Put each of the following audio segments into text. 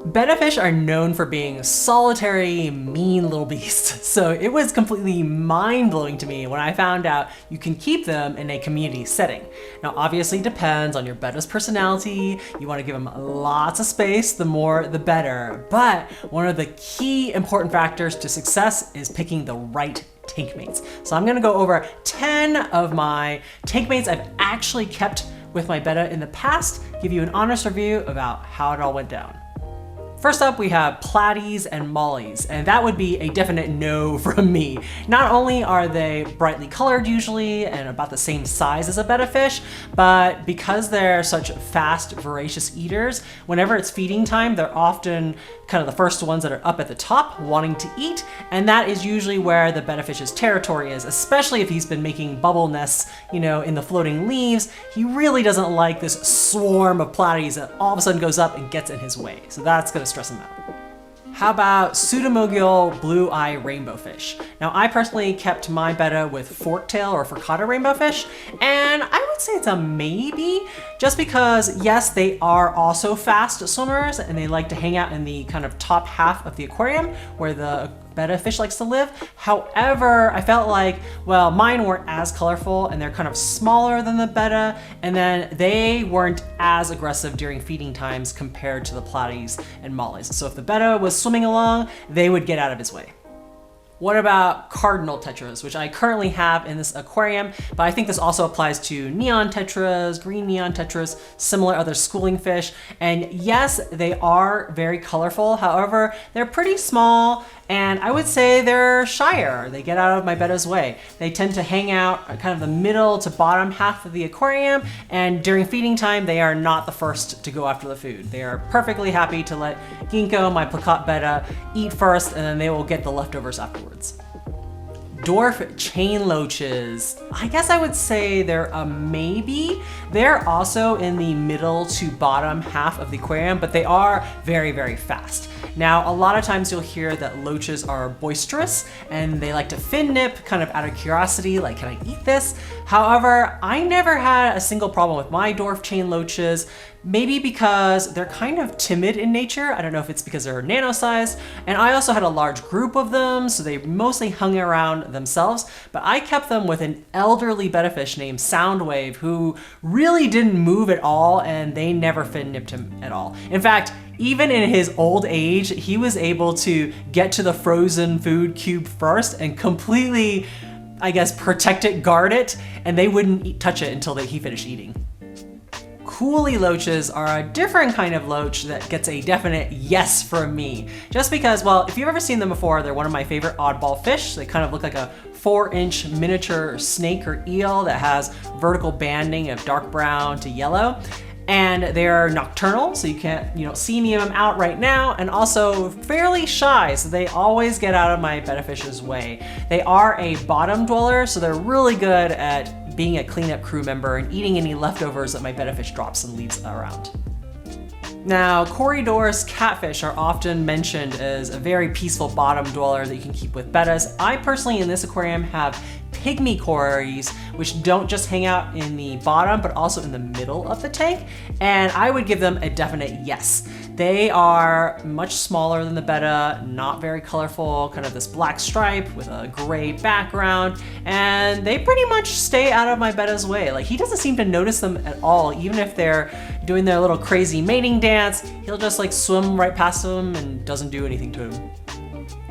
Betta fish are known for being solitary, mean little beasts, so it was completely mind-blowing to me when I found out you can keep them in a community setting. Now obviously it depends on your Betta's personality. You want to give them lots of space, the more the better, but one of the key important factors to success is picking the right tank mates. So I'm gonna go over 10 of my tank mates I've actually kept with my Betta in the past, give you an honest review about how it all went down. First up, we have platies and mollies, and that would be a definite no from me. Not only are they brightly colored usually and about the same size as a Betta fish, but because they're such fast, voracious eaters, whenever it's feeding time, they're often kind of the first ones that are up at the top wanting to eat, and that is usually where the Betta fish's territory is, especially if he's been making bubble nests, in the floating leaves. He really doesn't like this swarm of platies that all of a sudden goes up and gets in his way. So that's gonna stress him out. How about pseudomogil blue-eye rainbow fish? Now I personally kept my Betta with forktail or furcata rainbow fish, and I would say it's a maybe, just because yes, they are also fast swimmers and they like to hang out in the kind of top half of the aquarium where the Betta fish likes to live. However, I felt like, well, mine weren't as colorful and they're kind of smaller than the Betta, and then they weren't as aggressive during feeding times compared to the platies and mollies. So if the Betta was swimming along, they would get out of his way. What about cardinal tetras, which I currently have in this aquarium, but I think this also applies to neon tetras, green neon tetras, similar other schooling fish. And yes, they are very colorful. However, they're pretty small, and I would say they're shyer. They get out of my Betta's way. They tend to hang out kind of the middle to bottom half of the aquarium, and during feeding time, they are not the first to go after the food. They are perfectly happy to let Ginkgo, my plakat Betta, eat first, and then they will get the leftovers afterwards. Dwarf chain loaches. I guess I would say they're a maybe. They're also in the middle to bottom half of the aquarium, but they are very, very fast. Now, a lot of times you'll hear that loaches are boisterous and they like to fin nip kind of out of curiosity, like, can I eat this? However, I never had a single problem with my dwarf chain loaches. Maybe because they're kind of timid in nature. I don't know if it's because they're nano-sized. And I also had a large group of them, so they mostly hung around themselves. But I kept them with an elderly Betta fish named Soundwave, who really didn't move at all, and they never fin nipped him at all. In fact, even in his old age, he was able to get to the frozen food cube first and completely, I guess, protect it, guard it, and they wouldn't touch it until he finished eating. Coolie loaches are a different kind of loach that gets a definite yes from me. Just because, well, if you've ever seen them before, they're one of my favorite oddball fish. They kind of look like a 4-inch miniature snake or eel that has vertical banding of dark brown to yellow. And they're nocturnal, so you don't see any of them out right now, and also fairly shy, so they always get out of my Betta fish's way. They are a bottom dweller, so they're really good at being a cleanup crew member and eating any leftovers that my Betta fish drops and leaves around. Now, Corydoras catfish are often mentioned as a very peaceful bottom dweller that you can keep with Bettas. I personally, in this aquarium, have pygmy cories, which don't just hang out in the bottom, but also in the middle of the tank, and I would give them a definite yes. They are much smaller than the Betta, not very colorful, kind of this black stripe with a gray background, and they pretty much stay out of my Betta's way. Like, he doesn't seem to notice them at all, even if they're doing their little crazy mating dance. He'll just like swim right past them and doesn't do anything to him.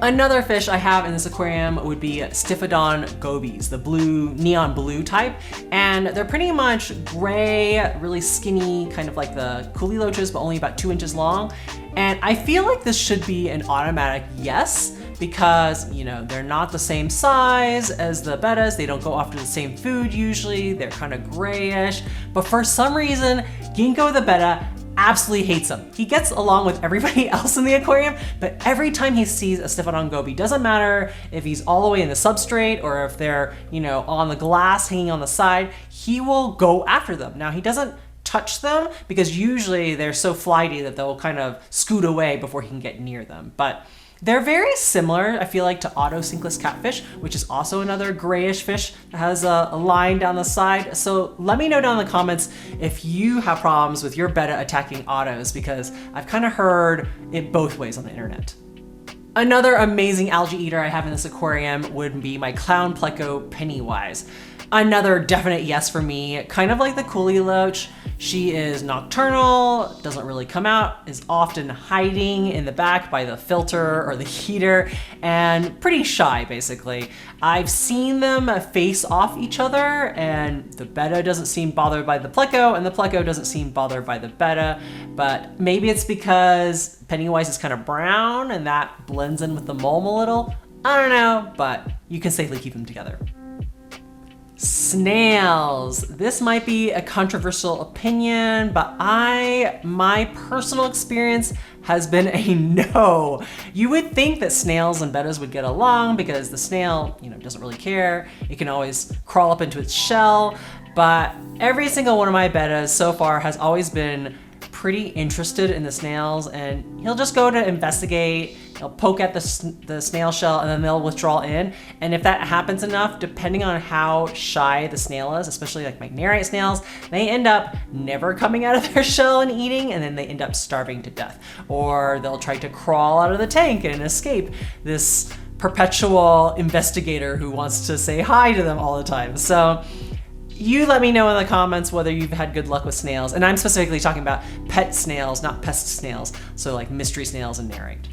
Another fish I have in this aquarium would be Stiphodon gobies, the neon blue type, and they're pretty much gray, really skinny, kind of like the coolie loaches, but only about 2 inches long. And I feel like this should be an automatic yes, because they're not the same size as the Bettas. They don't go after the same food usually. They're kind of grayish, but for some reason, Ginkgo the Betta absolutely hates them. He gets along with everybody else in the aquarium, but every time he sees a Stiphodon goby, doesn't matter if he's all the way in the substrate or if they're, on the glass hanging on the side, he will go after them. Now, he doesn't touch them because usually they're so flighty that they'll kind of scoot away before he can get near them. But They're very similar, I feel like, to autocinkless catfish, which is also another grayish fish that has a line down the side. So let me know down in the comments if you have problems with your betta attacking autos, because I've kind of heard it both ways on the internet. Another amazing algae eater I have in this aquarium would be my clown pleco Pennywise. Another definite yes for me, kind of like the coolie loach. She is nocturnal, doesn't really come out, is often hiding in the back by the filter or the heater, and pretty shy basically. I've seen them face off each other, and the betta doesn't seem bothered by the pleco, and the pleco doesn't seem bothered by the betta, but maybe it's because Pennywise is kind of brown and that blends in with the mulm a little. I don't know, but you can safely keep them together. Snails. This might be a controversial opinion, but my personal experience has been a no. You would think that snails and bettas would get along because the snail, doesn't really care. It can always crawl up into its shell, but every single one of my bettas so far has always been pretty interested in the snails, and he'll just go to investigate. He'll poke at the snail shell and then they'll withdraw in. And if that happens enough, depending on how shy the snail is, especially like my Nerite snails, they end up never coming out of their shell and eating, and then they end up starving to death. Or they'll try to crawl out of the tank and escape this perpetual investigator who wants to say hi to them all the time. So you let me know in the comments whether you've had good luck with snails. And I'm specifically talking about pet snails, not pest snails. So like mystery snails and Nerite.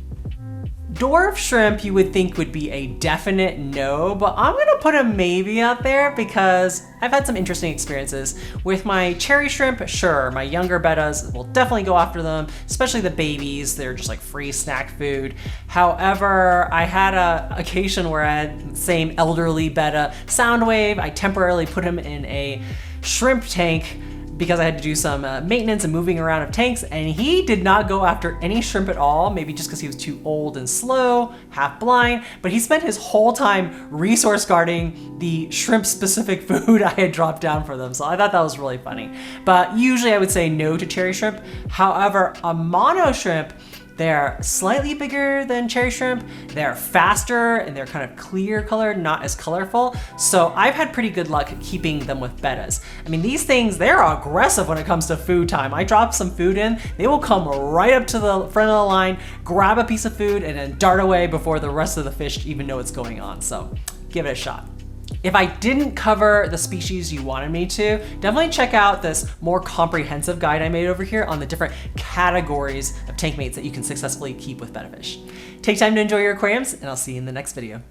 Dwarf shrimp you would think would be a definite no, but I'm gonna put a maybe out there because I've had some interesting experiences. With my cherry shrimp, sure, my younger bettas will definitely go after them, especially the babies. They're just like free snack food. However, I had a occasion where I had the same elderly betta, Soundwave. I temporarily put him in a shrimp tank because I had to do some maintenance and moving around of tanks, and he did not go after any shrimp at all, maybe just because he was too old and slow, half blind, but he spent his whole time resource guarding the shrimp specific food I had dropped down for them, so I thought that was really funny. But usually I would say no to cherry shrimp. However, a mono shrimp, they're slightly bigger than cherry shrimp, they're faster, and they're kind of clear colored, not as colorful. So I've had pretty good luck keeping them with bettas. I mean, these things, they're aggressive when it comes to food time. I drop some food in, they will come right up to the front of the line, grab a piece of food, and then dart away before the rest of the fish even know what's going on. So give it a shot. If I didn't cover the species you wanted me to, definitely check out this more comprehensive guide I made over here on the different categories of tank mates that you can successfully keep with betta fish. Take time to enjoy your aquariums, and I'll see you in the next video.